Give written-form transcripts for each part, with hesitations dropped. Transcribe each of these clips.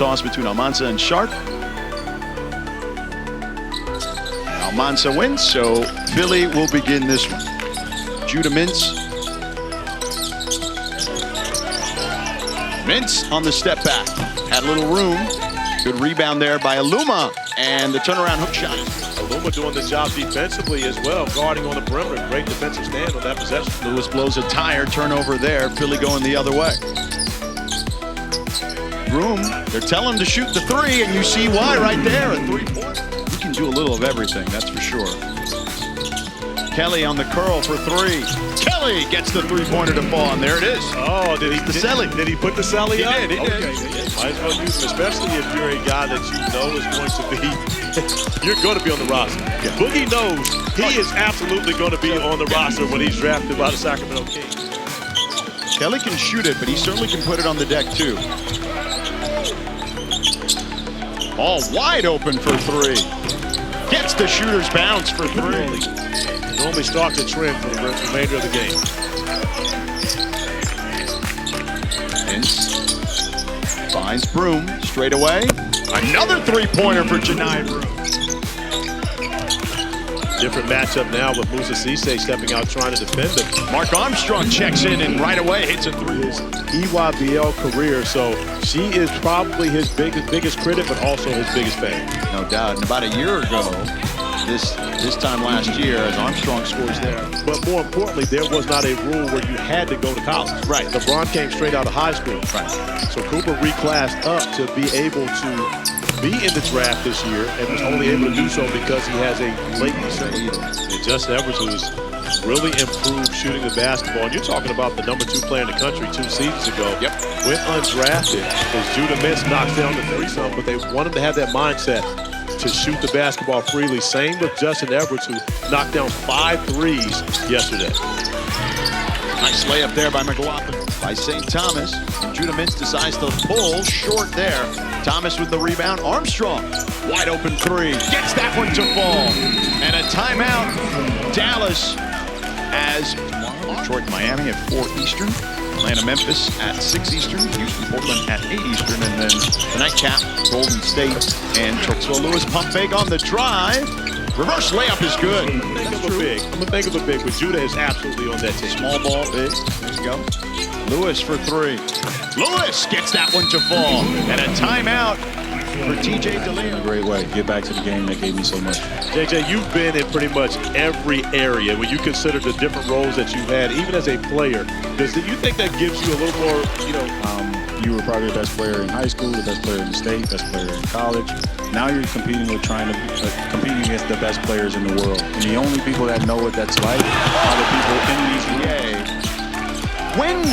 toss between Almanza and Sharp. Almanza wins, so Philly will begin this one. Judah Mintz. Mintz on the step back. Had a little room. Good rebound there by Aluma. And the turnaround hook shot. Aluma doing the job defensively as well, guarding on the perimeter. Great defensive stand on that possession. Lewis blows a tire, turnover there. Philly going the other way. Broom, they're telling him to shoot the three, and you see why right there. A three-pointer. He can do a little of everything, that's for sure. Kelly on the curl for three. Kelly gets the three-pointer to fall, and there it is. Oh, did he put the celly up? He did. Might as well use it, especially if you're a guy that you know is going to be, you're going to be on the roster. Yeah. Boogie knows he is absolutely going to be on the roster when he's drafted by the Sacramento Kings. Kelly can shoot it, but he certainly can put it on the deck, too. All wide open for three. Gets the shooter's bounce for three. Normally starts a trend for the remainder of the game. Vince finds Broom straight away. Another three-pointer for Janai Broom. Different matchup now with Musa Cisse stepping out trying to defend him. Mark Armstrong checks in and right away hits a three. His EYBL career, so she is probably his biggest critic, but also his biggest fan. No doubt. And about a year ago, this time last year, as Armstrong scores there. But more importantly, there was not a rule where you had to go to college. Right. LeBron came straight out of high school. Right. So Cooper reclassed up to be able to be in the draft this year and was only able to do so because he has a late December. And Justin Edwards, who's really improved shooting the basketball. And you're talking about the #2 player in the country 2 seasons ago. Yep. Went undrafted as Judah Mintz knocks down the threesome, but they want him to have that mindset to shoot the basketball freely. Same with Justin Edwards, who knocked down 5 threes yesterday. Nice layup there by McLaughlin. By St. Thomas. And Judah Mintz decides to pull short there. Thomas with the rebound. Armstrong. Wide open three. Gets that one to fall. And a timeout. Dallas as Detroit, Miami at 4 Eastern. Atlanta, Memphis at 6 Eastern. Houston, Portland at 8 Eastern. And then the nightcap, Golden State and Turksville. Lewis pump fake on the drive. Reverse layup is good. I'm gonna think of a big, but Judah is absolutely on that team. Small ball, big. There you go. Lewis for three. Lewis gets that one to fall. And a timeout for TJ DeLeo. A great way. Get back to the game that gave me so much. JJ, you've been in pretty much every area when you consider the different roles that you've had, even as a player. Do you think that gives you a little more, you were probably the best player in high school, the best player in the state, best player in college. Now you're competing competing against the best players in the world. And the only people that know what that's like are the people in these leagues. When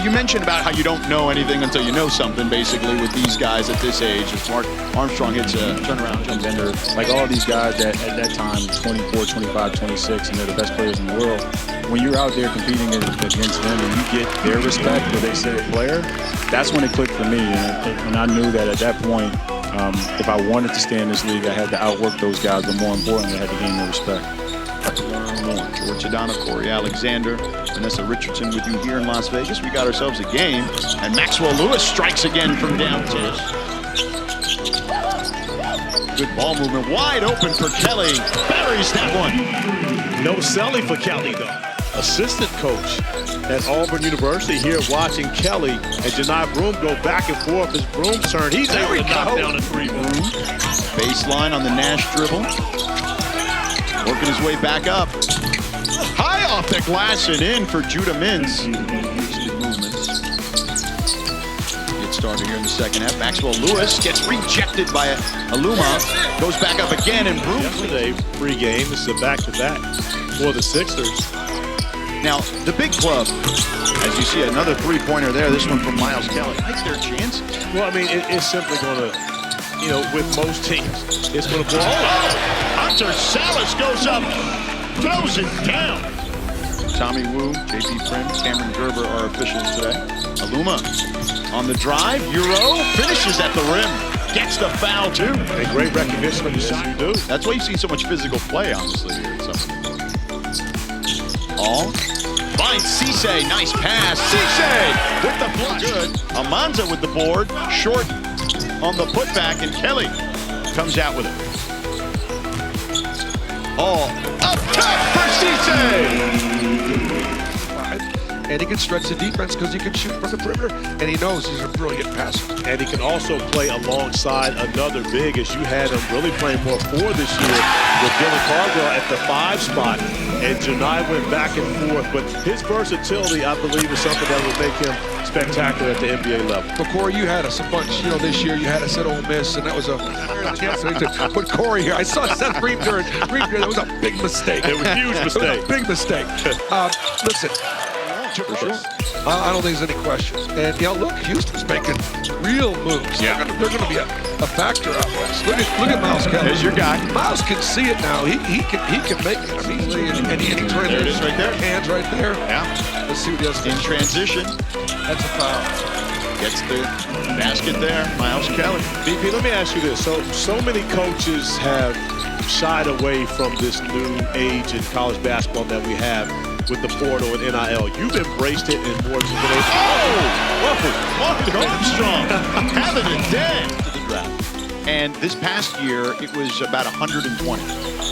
you mentioned about how you don't know anything until you know something, basically, with these guys at this age, as Mark Armstrong hits a turnaround jump ender, like all these guys that at that time 24, 25, 26, and they're the best players in the world. When you're out there competing against them and you get their respect, where they say player, that's when it clicked for me. And I knew that at that point, if I wanted to stay in this league, I had to outwork those guys, but more importantly, I had to gain their respect. To learn more. George Adano, Corey Alexander, Vanessa Richardson with you here in Las Vegas. We got ourselves a game, and Maxwell Lewis strikes again from downtown. Good ball movement, wide open for Kelly. Buries that one. No selling for Kelly, though. Assistant coach at Auburn University here watching Kelly and Janai Broom go back and forth. As Broom's turn, he's able to knock down a three. Baseline on the Nash dribble. Working his way back up. High off the glass and in for Judah Mintz. Movements. Get started here in the second half. Maxwell Lewis gets rejected by Aluma. Goes back up again and Broom. Yesterday, free game. This is a back-to-back for the Sixers. Now, the big club, as you see another three-pointer there. This one from Miles Kelly. Like their chance. Well, I mean, it's simply going to, with most teams, it's going to blow. Hunter Salas goes up, throws it down. Tommy Wu, JP Prim, Cameron Gerber are officials today. Aluma on the drive, Euro, finishes at the rim. Gets the foul, too. A great recognition of the shot you do. That's why you see so much physical play, honestly, here. All finds Cisse, nice pass. Cisse with the block. Good. Almanza with the board, short. on the putback, and Kelly comes out with it. All up top for Cisse! And he can stretch the defense because he can shoot from the perimeter, and he knows he's a brilliant passer. And he can also play alongside another big, as you had him really playing more 4 this year with Dylan Cardwell at the 5 spot. And Janai went back and forth, but his versatility, I believe, is something that will make him spectacular at the NBA level. But Corey, you had us a bunch, this year you had us at Ole Miss, and that was a chance to put Corey here. I saw Seth Reed during, that was a big mistake. It was a huge mistake. It was a big mistake. Listen. For sure. I don't think there's any question. And look, Houston's making real moves. Yeah. They're going to be a factor out west. Look at Miles Kelly. There's your guy. Miles can see it now. He can make it. I mean, and he's right there. It is right there. Hands right there. Yeah. Let's see what he does. In transition. That's a foul. Gets the basket there. Miles Kelly. BP, let me ask you this. So many coaches have shied away from this new age in college basketball that we have with the portal and NIL. You've embraced it in more than been able. Mark Armstrong having a day to the draft. And this past year, it was about 120.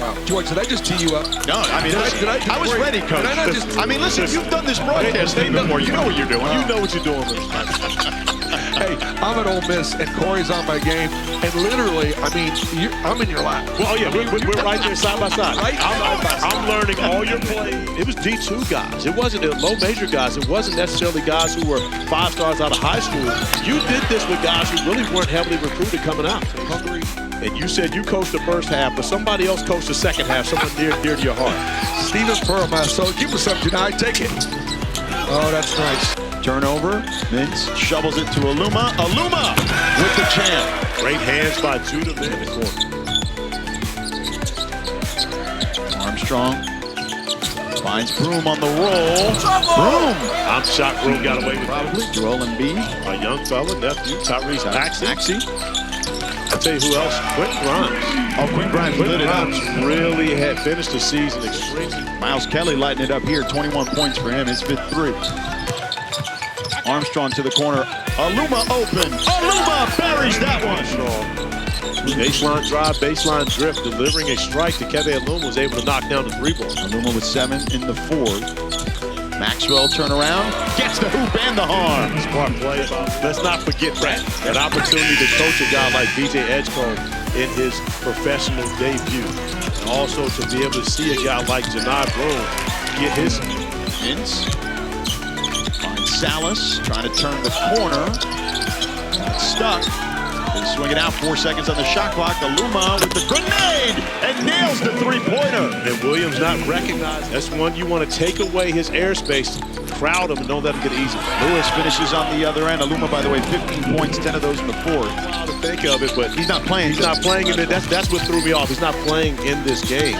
Wow. George, did I just tee you up? No, I mean, I was ready, Coach. I mean, listen, you've done this broadcast thing before. You know what you're doing. You know what you're doing. Hey, I'm at Ole Miss, and Corey's on my game, and literally, I mean, I'm in your lap. Well, yeah, we're right there side by side. Right? I'm learning all your plays. It was D2 guys. It wasn't low major guys. It wasn't necessarily guys who were 5 stars out of high school. You did this with guys who really weren't heavily recruited coming out. Hungry. And you said you coached the first half, but somebody else coached the second half, someone dear to your heart. Stephen Perlman, so give us something tonight. Take it. Oh, that's nice. Turnover. Mintz shovels it to Aluma. Aluma with the champ. Great hands by Judah in the corner. Armstrong finds Broom on the roll. Broom. I'm shocked Broom got away with Probably. Joel Embiid. A young fella, nephew, Tyrese Maxey. I'll tell you who else. Quentin Grimes. Oh, Quentin Grimes lit it up. Really had finished the season extremely. Miles Kelly lighting it up here. 21 points for him. His 5th 3. Armstrong to the corner. Aluma open. Aluma buries that one. Baseline drive, baseline drift, delivering a strike to Keve Aluma, was able to knock down the 3 ball. Aluma with 7 in the 4th. Maxwell turnaround, gets the hoop and the harm. Smart play. Let's not forget that opportunity to coach a guy like BJ Edgecombe in his professional debut. And also to be able to see a guy like Janai Broom get his. Mintz finds Salas, trying to turn the corner. Stuck. They swing it out, 4 seconds on the shot clock. Aluma with the grenade and nails the 3-pointer. And Williams not recognized. That's one you want to take away his airspace, crowd him, and don't let him get easy. Lewis finishes on the other end. Aluma, by the way, 15 points, 10 of those in the 4th. How to think of it, but he's not playing. He's not playing in it. That's what threw me off. He's not playing in this game.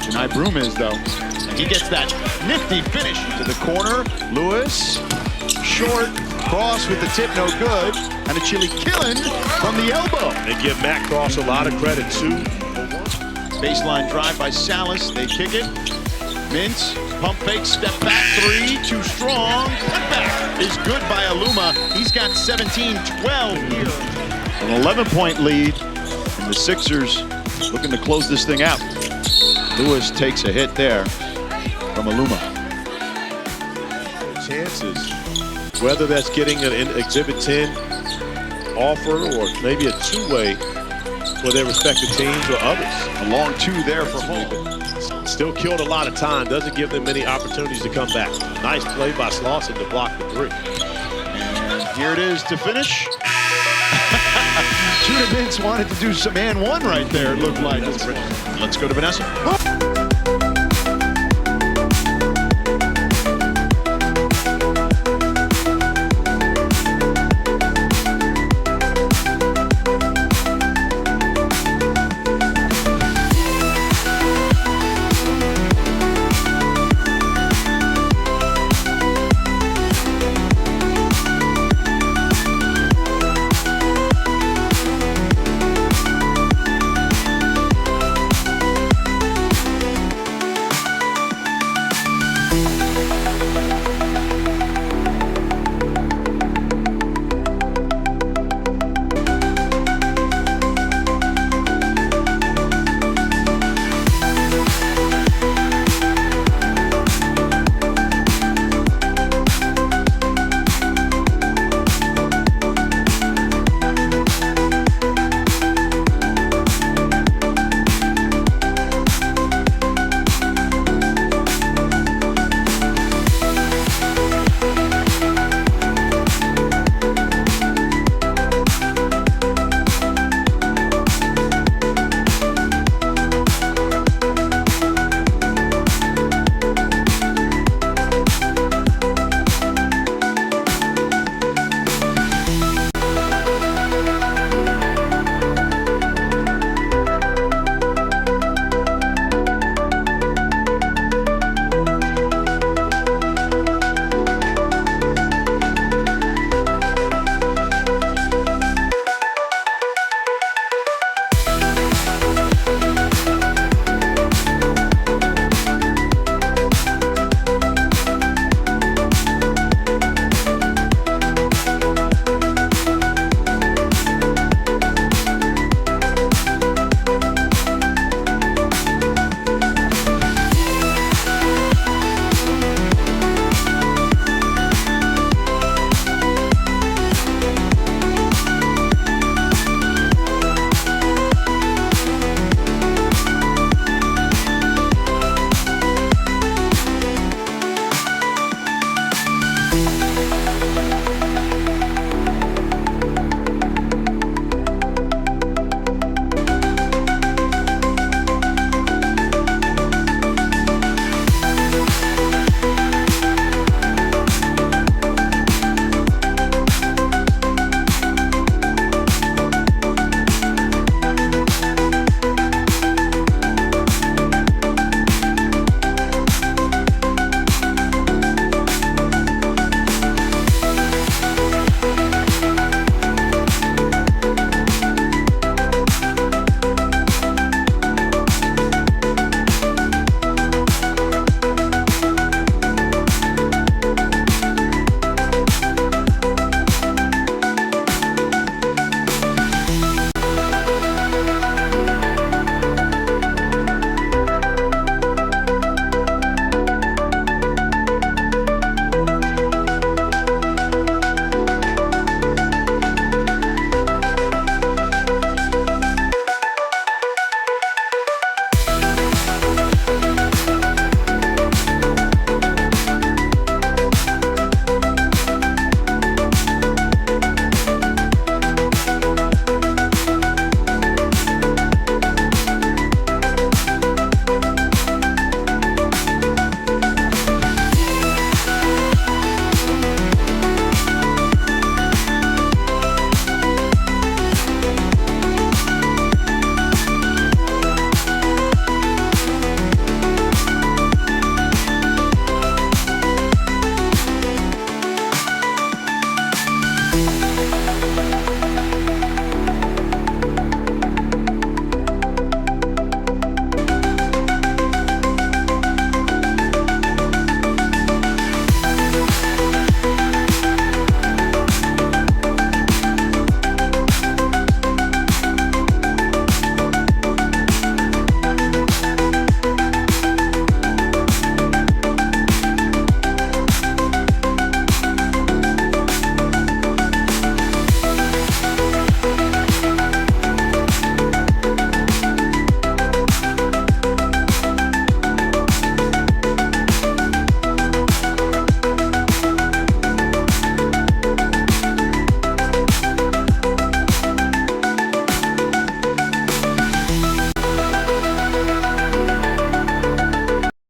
Janai Broom is, though. And he gets that nifty finish to the corner. Lewis, short, cross with the tip, no good. And a chilly killing from the elbow. They give Matt Cross a lot of credit, too. Baseline drive by Salas. They kick it. Mintz, pump fake, step back 3, too strong. Putback is good by Aluma. He's got 17-12 here. An 11-point lead. And the Sixers looking to close this thing out. Lewis takes a hit there from Aluma. Chances, whether that's getting an Exhibit 10 offer or maybe a 2-way for their respective teams or others. A long 2 there for home. Still killed a lot of time. Doesn't give them many opportunities to come back. Nice play by Slauson to block the 3. And here it is to finish. Judah Mintz wanted to do some and one right there, it looked like. Let's go to Vanessa.